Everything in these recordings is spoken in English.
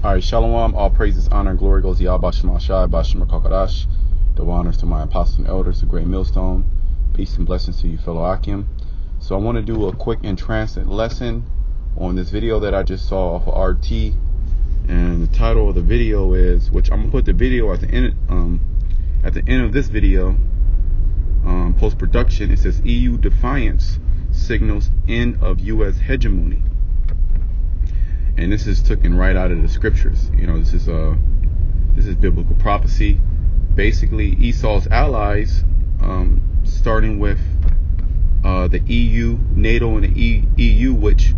Alright, Shalom, all praises, honor, and glory goes to Yahweh Shem Shai, Bashem Kakadash. The honors to my apostles and elders, the great millstone. Peace and blessings to you, fellow Akim. So I want to do a quick and transit lesson on this video that I just saw off of RT. And the title of the video is, which I'm going to put the video at the end of this video, post-production. It says, EU defiance signals end of U.S. hegemony. And this is taken right out of the scriptures. You know, this is biblical prophecy. Basically, Esau's allies, starting with the EU, NATO, and the EU, which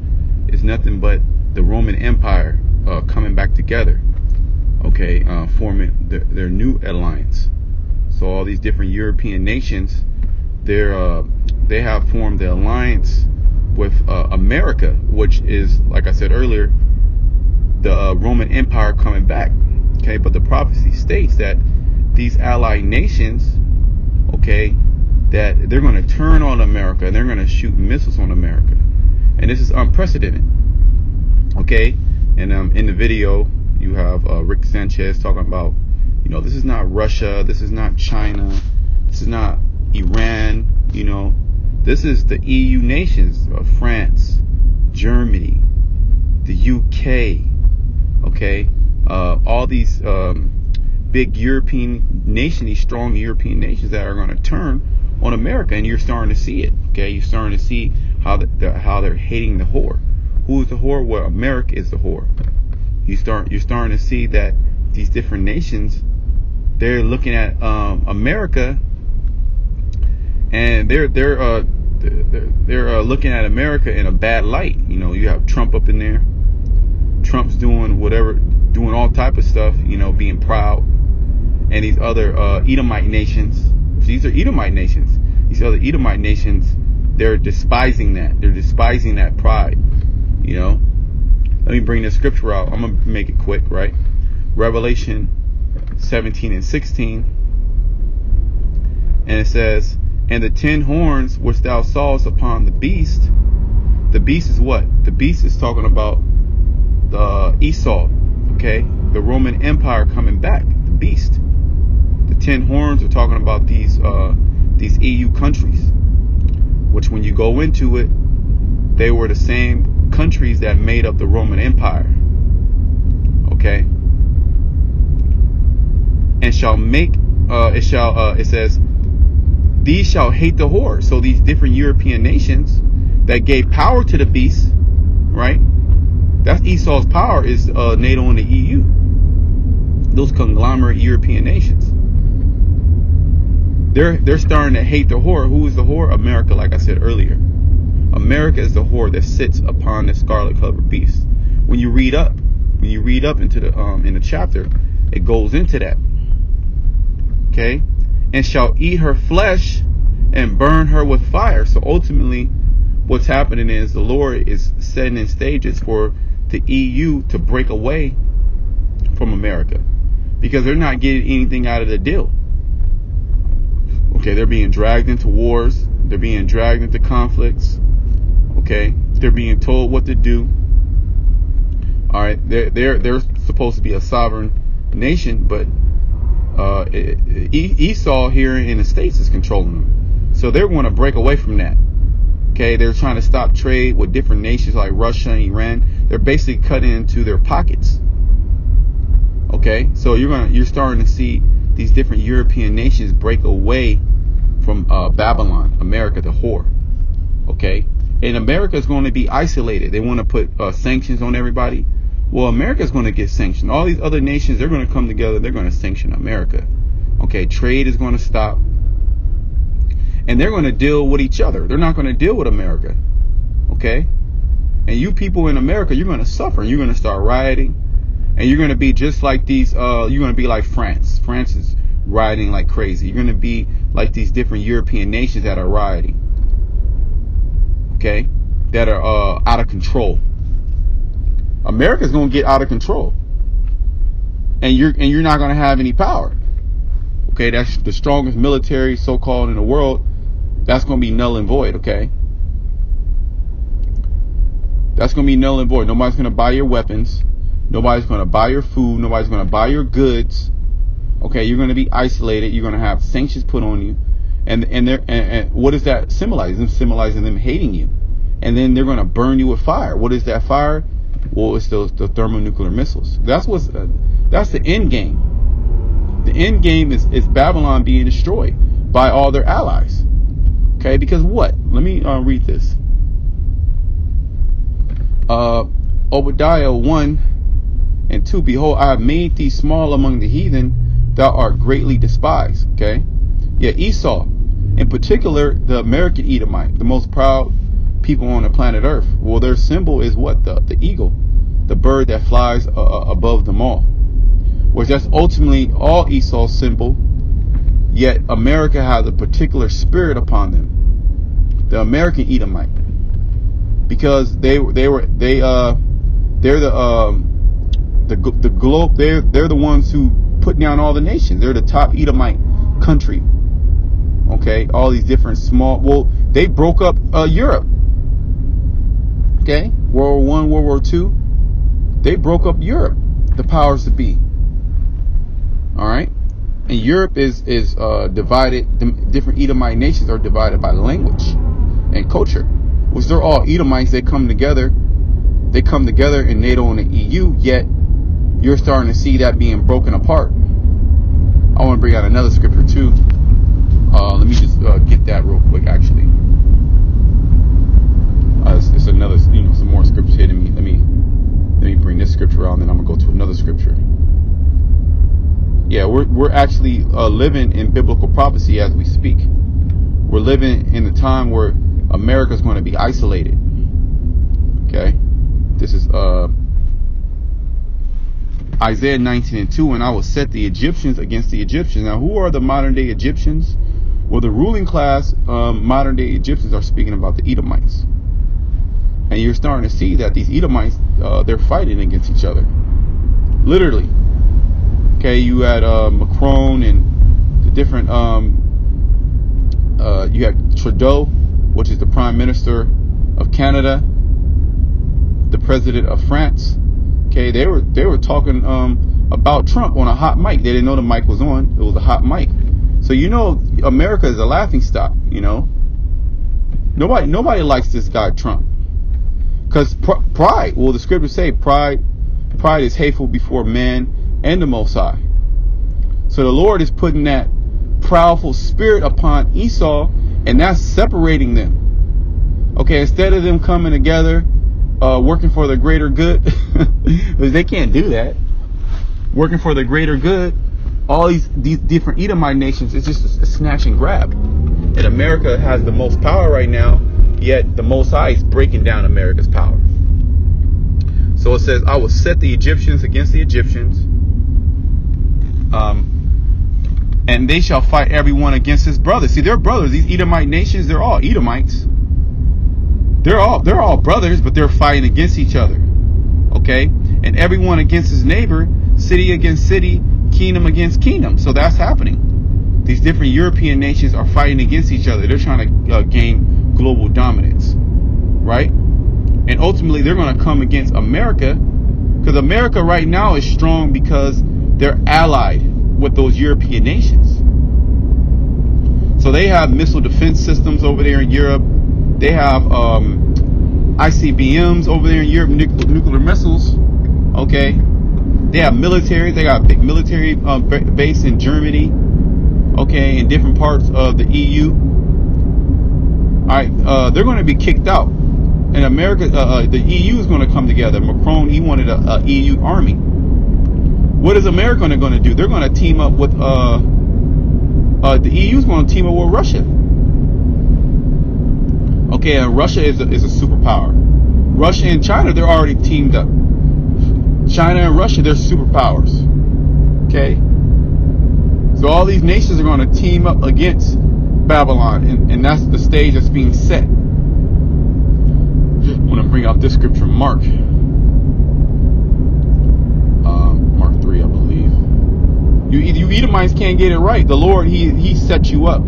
is nothing but the Roman Empire coming back together. Okay, forming their new alliance. So all these different European nations, they have formed the alliance with America, which is, like I said earlier, the Roman Empire coming back. Okay, but the prophecy states that these allied nations, okay, that they're going to turn on America and they're going to shoot missiles on America, and this is unprecedented. Okay, and in the video you have Rick Sanchez talking about, you know, this is not Russia, this is not China, this is not Iran, you know, this is the EU nations, France, Germany, the UK. Okay, all these big European nations, these strong European nations that are going to turn on America, and you're starting to see it. Okay, you're starting to see how they're hating the whore. Who is the whore? Well, America is the whore. You're starting to see that these different nations, they're looking at America, and they're looking at America in a bad light. You know, you have Trump up in there. Trump's doing all type of stuff, you know, being proud. And these other Edomite nations, these are Edomite nations. These other Edomite nations, they're despising that. They're despising that pride, you know. Let me bring this scripture out. I'm going to make it quick, right? Revelation 17 and 16. And it says, and the 10 horns which thou sawest upon the beast is what? The beast is talking about the Esau, okay, the Roman Empire coming back, the beast. The 10 horns are talking about these EU countries, which when you go into it, they were the same countries that made up the Roman Empire. Okay, and shall make it says, these shall hate the whore. So these different European nations that gave power to the beast, right? That's Esau's power, is NATO and the EU. Those conglomerate European nations. They're starting to hate the whore. Who is the whore? America, like I said earlier. America is the whore that sits upon the scarlet covered beast. When you read up into the in the chapter, it goes into that. Okay? And shall eat her flesh and burn her with fire. So ultimately, what's happening is the Lord is setting in stages for the EU to break away from America, because they're not getting anything out of the deal. Okay, they're being dragged into wars, they're being dragged into conflicts. Okay, they're being told what to do. All right, they're supposed to be a sovereign nation, but Esau here in the States is controlling them. So they're going to break away from that. Okay, they're trying to stop trade with different nations like Russia and Iran. They're basically cutting into their pockets. Okay, so you're starting to see these different European nations break away from Babylon, America, the whore. Okay, and America is going to be isolated. They want to put sanctions on everybody. Well, America is going to get sanctioned. All these other nations, they're going to come together. They're going to sanction America. Okay, trade is going to stop. And they're going to deal with each other. They're not going to deal with America. Okay? And you people in America, you're going to suffer. You're going to start rioting. And you're going to be just like these, you're going to be like France. France is rioting like crazy. You're going to be like these different European nations that are rioting. Okay? That are out of control. America's going to get out of control. And you're not going to have any power. Okay? That's the strongest military, so-called, in the world. That's going to be null and void, okay? That's going to be null and void. Nobody's going to buy your weapons. Nobody's going to buy your food. Nobody's going to buy your goods. Okay, you're going to be isolated. You're going to have sanctions put on you. And what does that symbolize? Them symbolizing them hating you. And then they're going to burn you with fire. What is that fire? Well, it's the thermonuclear missiles. That's the end game. The end game is Babylon being destroyed by all their allies. Okay, because what? Let me read this. Obadiah 1 and 2. Behold, I have made thee small among the heathen, thou art greatly despised. Okay, yeah, Esau, in particular, the American Edomite, the most proud people on the planet Earth. Well, their symbol is what? The eagle, the bird that flies above them all. Which that's ultimately all Esau's symbol. Yet America has a particular spirit upon them, the American Edomite, because they're the globe. They're the ones who put down all the nations. They're the top Edomite country. Okay, all these different small. Well, they broke up Europe. Okay, World War I, World War II. They broke up Europe. The powers that be. All right, and Europe is divided. The different Edomite nations are divided by language and culture, which they're all Edomites. They come together. They come together in NATO and the EU. Yet you're starting to see that being broken apart. I want to bring out another scripture too. Let me just get that real quick. Actually, it's another, some more scriptures hitting me. Let me bring this scripture out, and then I'm gonna go to another scripture. Yeah, we're actually living in biblical prophecy as we speak. We're living in a time where America's going to be isolated. Okay, this is Isaiah 19 and 2, and I will set the Egyptians against the Egyptians. Now, who are the modern day Egyptians? Well, the ruling class, modern day Egyptians, are speaking about the Edomites. And you're starting to see that these Edomites, they're fighting against each other. Literally. Okay, you had Macron and the different, you had Trudeau, which is the Prime Minister of Canada, the President of France. Okay, they were talking about Trump on a hot mic. They didn't know the mic was on. It was a hot mic. So America is a laughingstock. Nobody likes this guy Trump, because pride. Well, the scriptures say pride is hateful before man and the Most High. So the Lord is putting that proudful spirit upon Esau, and that's separating them. Okay, instead of them coming together, working for the greater good, because they can't do that. Working for the greater good, all these different Edomite nations, it's just a snatch and grab. And America has the most power right now, yet the Most High is breaking down America's power. So it says, I will set the Egyptians against the Egyptians, and they shall fight everyone against his brother. See, they're brothers. These Edomite nations, they're all Edomites. They're all brothers, but they're fighting against each other. Okay? And everyone against his neighbor, city against city, kingdom against kingdom. So that's happening. These different European nations are fighting against each other. They're trying to gain global dominance. Right? And ultimately, they're going to come against America, because America right now is strong because they're allied with those European nations. So they have missile defense systems over there in Europe. They have ICBMs over there in Europe, nuclear missiles. Okay, they have military. They got a big military base in Germany. Okay, in different parts of the EU. All right, they're going to be kicked out, and America, the EU is going to come together. Macron, he wanted a EU army. What is America going to do? They're going to team up with the EU is going to team up with Russia. Okay, and Russia is a superpower. Russia and China, they're already teamed up. China and Russia, they're superpowers. Okay? So all these nations are going to team up against Babylon, and that's the stage that's being set. I want to bring out this scripture, Mark 3, I believe. You Edomites can't get it right. The Lord, He set you up.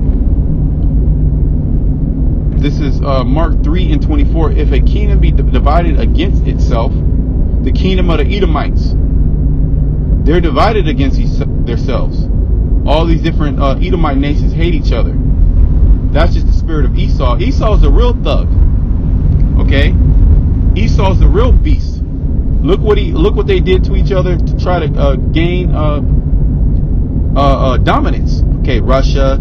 This is Mark 3 and 24. If a kingdom be divided against itself, the kingdom of the Edomites. They're divided against themselves. All these different Edomite nations hate each other. That's just the spirit of Esau. Esau's a real thug. Okay? Esau's the real beast. Look what they did to each other to try to gain dominance. Okay, Russia,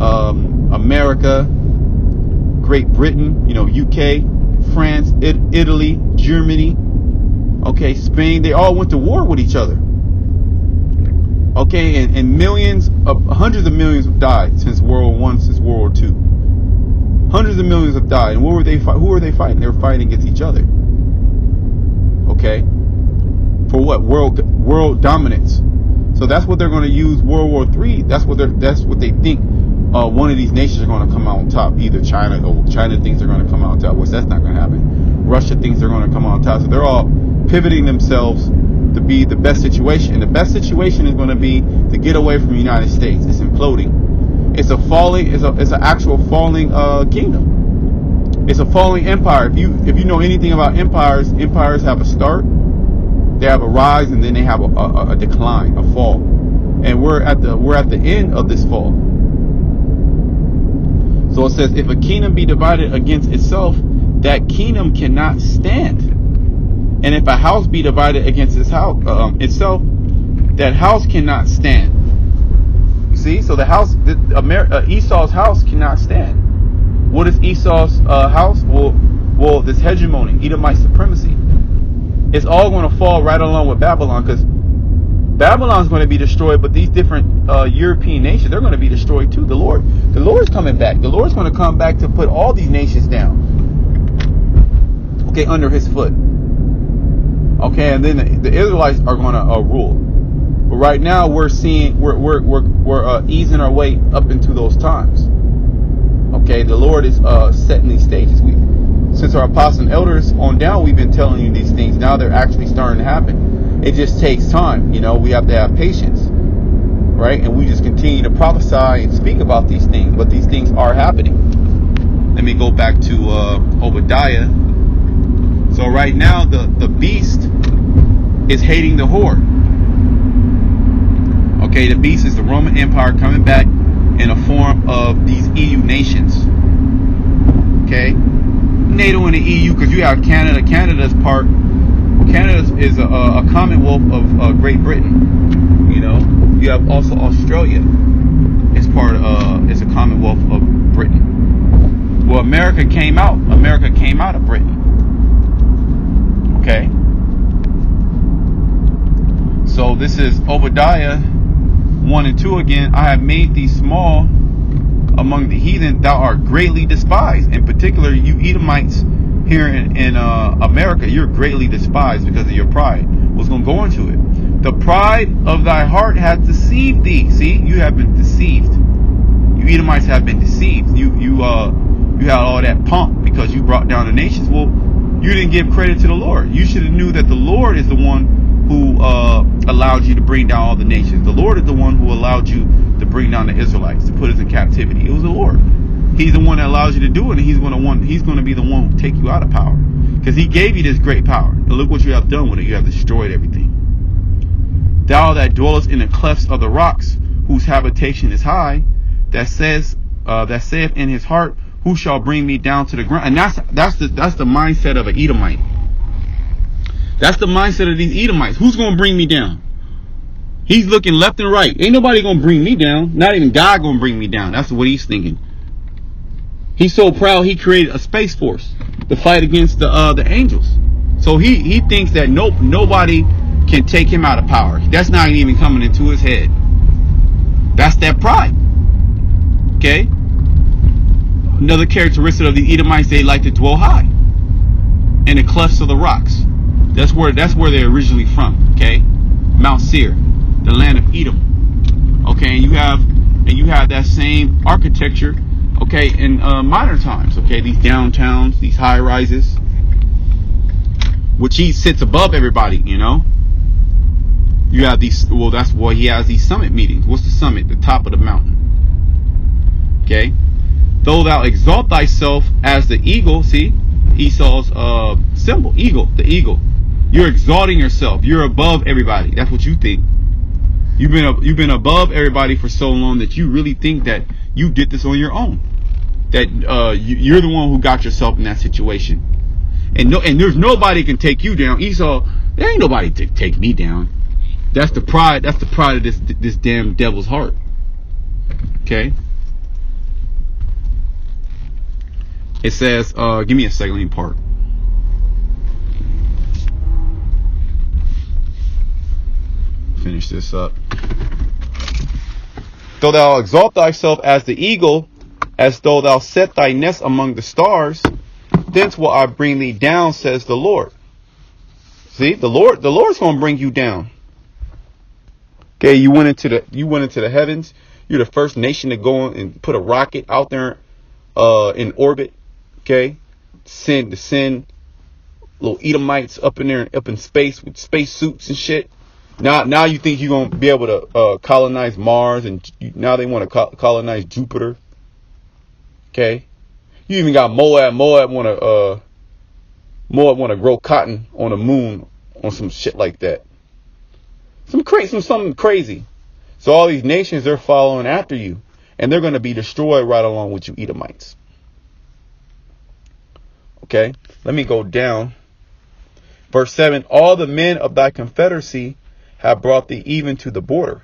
America, Great Britain, UK, France, Italy, Germany, okay, Spain. They all went to war with each other. Okay, and hundreds of millions have died since World War I, since World War II. Hundreds of millions have died. And who were they fighting? They were fighting against each other. Okay? For what? World dominance. So that's what they're going to use World War III. That's what they think one of these nations are going to come out on top. Either China, or China thinks they're going to come out on top. Well, that's not going to happen. Russia thinks they're going to come out on top. So they're all pivoting themselves to be the best situation. And the best situation is going to be to get away from the United States. It's imploding. It's an actual falling kingdom. It's a falling empire. If you know anything about empires have a start, they have a rise, and then they have a decline, a fall. And we're at the end of this fall. So it says, if a kingdom be divided against itself, that kingdom cannot stand. And if a house be divided against itself, that house cannot stand. You see, so the house, Esau's house cannot stand. What is Esau's house? Well, this hegemony, Edomite supremacy. It's all going to fall right along with Babylon, because Babylon's going to be destroyed, but these different European nations, they're going to be destroyed too. The Lord's coming back. The Lord's going to come back to put all these nations down. Okay, under his foot. Okay, and then the Israelites are going to rule. But right now we're easing our way up into those times. Okay, the Lord is setting these stages. Since our apostles and elders on down, we've been telling you these things. Now they're actually starting to happen. It just takes time. We have to have patience, right? And we just continue to prophesy and speak about these things. But these things are happening. Let me go back to Obadiah. So right now the beast is hating the whore. Okay, the beast is the Roman Empire coming back in a form of these EU nations. Okay, NATO and the EU, because you have Canada. Canada is a Commonwealth of Great Britain. You have also Australia. It's a Commonwealth of Britain. Well, America came out of Britain. Okay. So this is Obadiah 1 and 2 again. I have made thee small among the heathen, thou art greatly despised. In particular, you Edomites here in America, you're greatly despised because of your pride. What's going to go into it? The pride of thy heart hath deceived thee. See, you have been deceived. You Edomites have been deceived. You had all that pomp because you brought down the nations. Well, you didn't give credit to the Lord. You should have knew that the Lord is the one who allowed you to bring down all the nations. The Lord is the one who allowed you to bring down the Israelites, to put us in captivity. It was the Lord. He's the one that allows you to do it, and he's going to be the one who take you out of power, because he gave you this great power. And look what you have done with it. You have destroyed everything. Thou that dwellest in the clefts of the rocks, whose habitation is high, that saith in his heart, who shall bring me down to the ground? And that's the mindset of an Edomite. That's the mindset of these Edomites. Who's going to bring me down? He's looking left and right. Ain't nobody going to bring me down. Not even God going to bring me down. That's what he's thinking. He's so proud he created a space force to fight against the angels. So he thinks that nobody can take him out of power. That's not even coming into his head. That's that pride. Okay? Another characteristic of the Edomites, they like to dwell high in the clefts of the rocks. That's where they're originally from. Okay, Mount Seir, the land of Edom. Okay, and you have that same architecture. Okay, in modern times. Okay, these downtowns, these high rises, which he sits above everybody. You have these. Well, that's why he has these summit meetings. What's the summit? The top of the mountain. Okay. Though thou exalt thyself as the eagle, see Esau's symbol, eagle, the eagle. You're exalting yourself. You're above everybody. That's what you think. You've been above everybody for so long that you really think that you did this on your own. That you're the one who got yourself in that situation. And there's nobody can take you down. Esau, there ain't nobody to take me down. That's the pride. That's the pride of this damn devil's heart. Okay. It says, give me a second, let me park. Finish this up. Though thou exalt thyself as the eagle, as though thou set thy nest among the stars, thence will I bring thee down, says the Lord. See, the Lord's going to bring you down. Okay, you went into the heavens. You're the first nation to go and put a rocket out there in orbit. Okay, send little Edomites up in space with space suits and shit. Now you think you're gonna be able to colonize Mars, and now they want to colonize Jupiter. Okay, you even got Moab. Moab want to grow cotton on the moon, on some shit like that. Something crazy. So all these nations, they're following after you, and they're going to be destroyed right along with you Edomites. Okay, let me go down. Verse 7, all the men of thy confederacy have brought thee even to the border.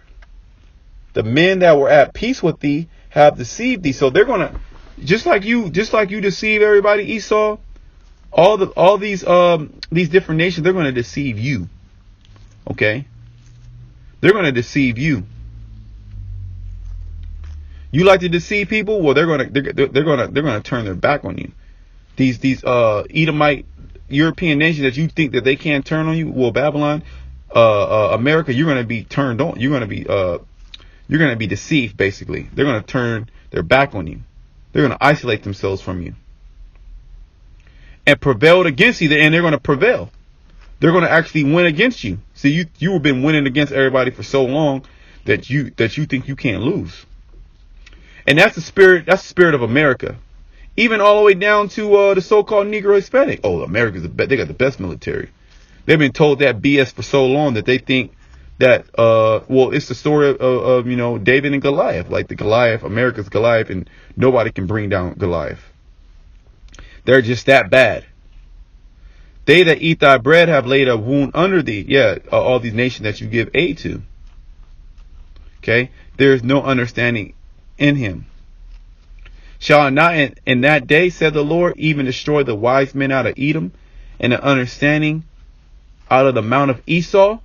The men that were at peace with thee have deceived thee. So they're going to, just like you deceive everybody, Esau, all these different nations, they're going to deceive you. Okay? They're going to deceive you. You like to deceive people? Well, they're going to turn their back on you. These Edomite European nations that you think that they can't turn on you, well, Babylon, America, you're going to be turned on. You're going to be deceived. Basically, they're going to turn their back on you. They're going to isolate themselves from you and prevailed against you. And they're going to prevail. They're going to actually win against you. See, you've been winning against everybody for so long that you think you can't lose. And that's the spirit. That's the spirit of America. Even all the way down to the so-called Negro Hispanic. Oh, America's they got the best military. They've been told that BS for so long that they think that well, it's the story of David and Goliath, like the Goliath, America's Goliath, and nobody can bring down Goliath. They're just that bad. They that eat thy bread have laid a wound under thee. Yeah, all these nations that you give aid to. Okay, there is no understanding in him. Shall I not in that day, said the Lord, even destroy the wise men out of Edom, and the understanding out of the mount of Esau?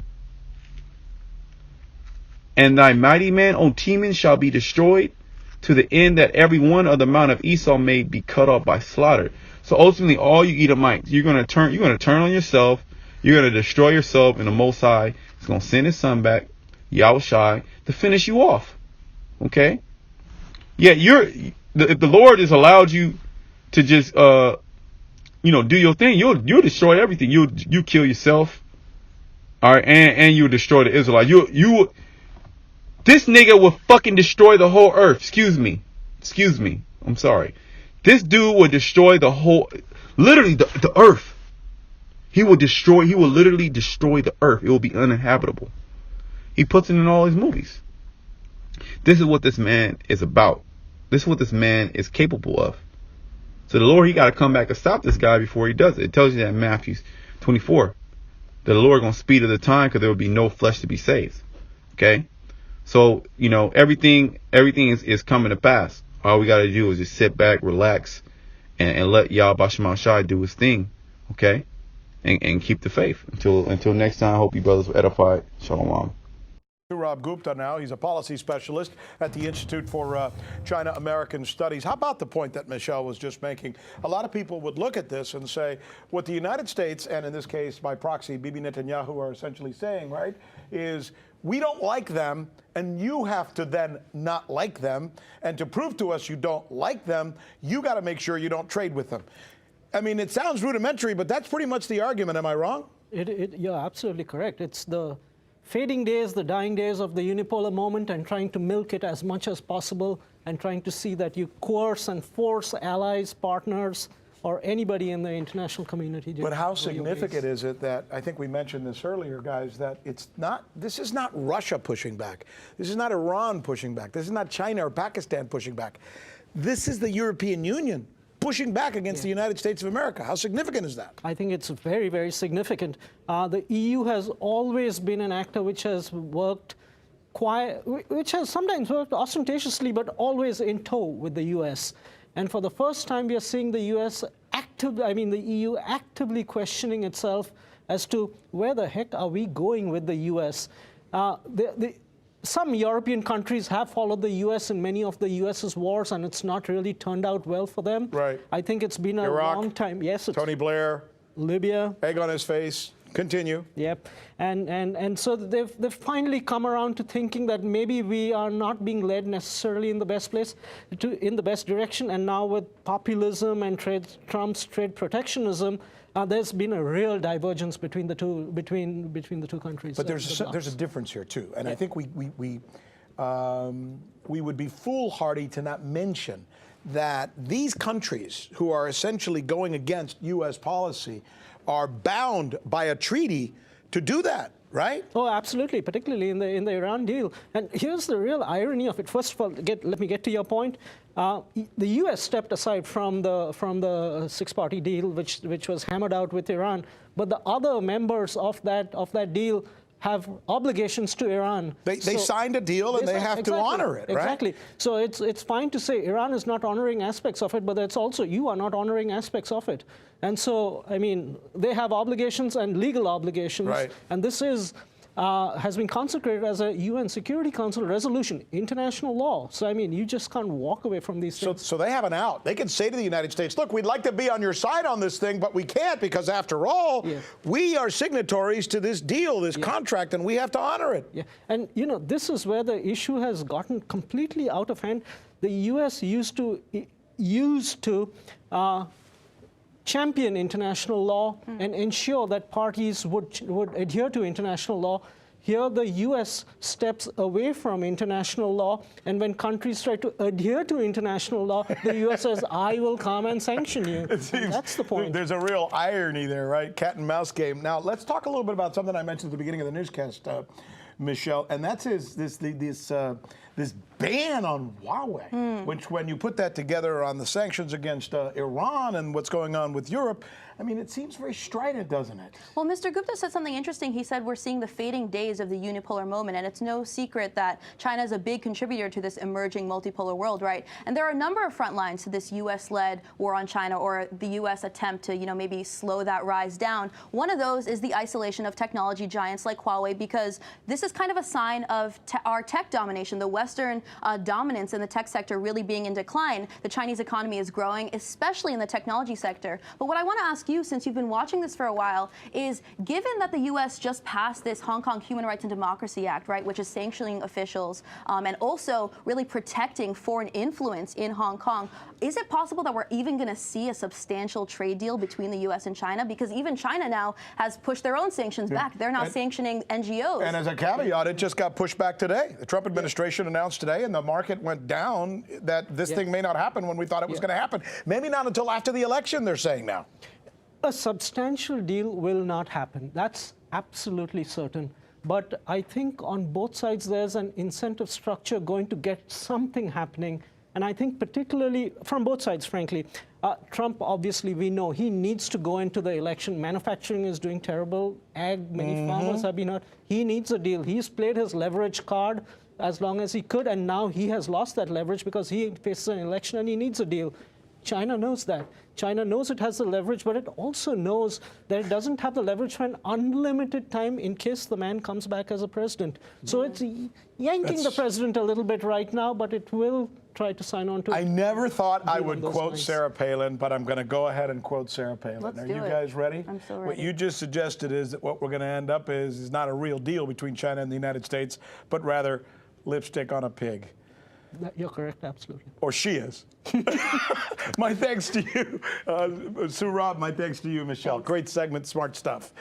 And thy mighty man, O Teman, shall be destroyed, to the end that every one of the mount of Esau may be cut off by slaughter. So ultimately, all you Edomites, you're gonna turn on yourself. You're gonna destroy yourself, and the Most High is gonna send His Son back, Yahushai, to finish you off. Okay? Yeah, if the Lord has allowed you to just do your thing, you'll destroy everything. You kill yourself, all right, and you'll destroy the Israelites. This nigga will fucking destroy the whole earth. Excuse me. I'm sorry. This dude will destroy the whole, literally the earth. He will literally destroy the earth. It will be uninhabitable. He puts it in all his movies. This is what this man is about. This is what this man is capable of. So the Lord, he got to come back and stop this guy before he does it. It tells you that in Matthew 24. That the Lord going to speed of the time because there will be no flesh to be saved. Okay? So, everything is coming to pass. All we got to do is just sit back, relax, and let Yahweh Shema Shai do his thing. Okay? And keep the faith. Until next time, I hope you brothers were edified. Shalom. Rob Gupta now. He's a policy specialist at the Institute for China-American Studies. How about the point that Michelle was just making? A lot of people would look at this and say, what the United States, and in this case, by proxy, Bibi Netanyahu, are essentially saying, right, is we don't like them, and you have to then not like them. And to prove to us you don't like them, you got to make sure you don't trade with them. I mean, it sounds rudimentary, but that's pretty much the argument. Am I wrong? You're absolutely correct. It's the fading days, the dying days of the unipolar moment, and trying to milk it as much as possible, and trying to see that you coerce and force allies, partners, or anybody in the international community. But how significant is it that, I think we mentioned this earlier, guys, that this is not Russia pushing back. This is not Iran pushing back. This is not China or Pakistan pushing back. This is the European Union pushing back against the United States of America. How significant is that? I think it's very, very significant. The EU has always been an actor which has worked which has sometimes worked ostentatiously, but always in tow with the U.S. And for the first time, we are seeing the the EU actively questioning itself as to where the heck are we going with the U.S. Some European countries have followed the U.S. in many of the U.S.'s wars, and it's not really turned out well for them. Right. I think it's been a long time. Yes, it's Tony Blair. Libya. Egg on his face. Continue. Yep. And so they've finally come around to thinking that maybe we are not being led necessarily in the best place, in the best direction. And now with populism and Trump's trade protectionism, there's been a real divergence between the two countries. But there's a difference here too, and I think we would be foolhardy to not mention that these countries who are essentially going against U.S. policy are bound by a treaty to do that, right? Oh, absolutely, particularly in the Iran deal. And here's the real irony of it. First of all, let me get to your point. The U.S. stepped aside from the six-party deal, which was hammered out with Iran, but the other members of that deal have obligations to Iran. They signed a deal and they have to honor it, right? Exactly. So it's fine to say Iran is not honoring aspects of it, but it's also you are not honoring aspects of it. And so, I mean, they have obligations and legal obligations. Right. And this has been consecrated as a UN Security Council resolution, international law. So, I mean, you just can't walk away from these things. So they have an out. They can say to the United States, look, we'd like to be on your side on this thing, but we can't because, after all, we are signatories to this deal, this contract, and we have to honor it. Yeah. And, you know, this is where the issue has gotten completely out of hand. The U.S. used to champion international law and ensure that parties would adhere to international law. Here, the U.S. steps away from international law, and when countries try to adhere to international law, the U.S. says, I will come and sanction you. That's the point. There's a real irony there, right? Cat and mouse game. Now, let's talk a little bit about something I mentioned at the beginning of the newscast, Michelle, and that's this ban on Huawei, which, when you put that together on the sanctions against Iran and what's going on with Europe, I mean, it seems very strident, doesn't it? Well, Mr. Gupta said something interesting. He said we're seeing the fading days of the unipolar moment, and it's no secret that China is a big contributor to this emerging multipolar world, right? And there are a number of front lines to this U.S.-led war on China, or the U.S. attempt to, maybe slow that rise down. One of those is the isolation of technology giants like Huawei, because this is kind of a sign of our tech domination, the Western dominance in the tech sector really being in decline. The Chinese economy is growing, especially in the technology sector. But what I want to ask you, since you've been watching this for a while, is given that the U.S. just passed this Hong Kong Human Rights and Democracy Act, right, which is sanctioning officials and also really protecting foreign influence in Hong Kong, is it possible that we're even going to see a substantial trade deal between the U.S. and China? Because even China now has pushed their own sanctions back. They're now sanctioning NGOs. And as a caveat, it just got pushed back today. The Trump administration announced today, and the market went down, that this thing may not happen when we thought it was going to happen. Maybe not until after the election, they're saying now. A substantial deal will not happen. That's absolutely certain. But I think on both sides there's an incentive structure going to get something happening. And I think particularly from both sides, frankly, Trump, obviously, we know he needs to go into the election. Manufacturing is doing terrible. Many farmers have been hurt. He needs a deal. He's played his leverage card as long as he could, and now he has lost that leverage because he faces an election and he needs a deal. China knows that. China knows it has the leverage, but it also knows that it doesn't have the leverage for an unlimited time in case the man comes back as a president. So it's yanking the president a little bit right now, but it will try to sign on to it. I never thought I would quote Sarah Palin, but I'm going to go ahead and quote Sarah Palin. Let's Are do you it. Guys ready? I'm so ready. What you just suggested is that what we're going to end up is not a real deal between China and the United States, but rather lipstick on a pig. You're correct, absolutely. Or she is. My thanks to you, Surab. My thanks to you, Michelle. Great segment, smart stuff.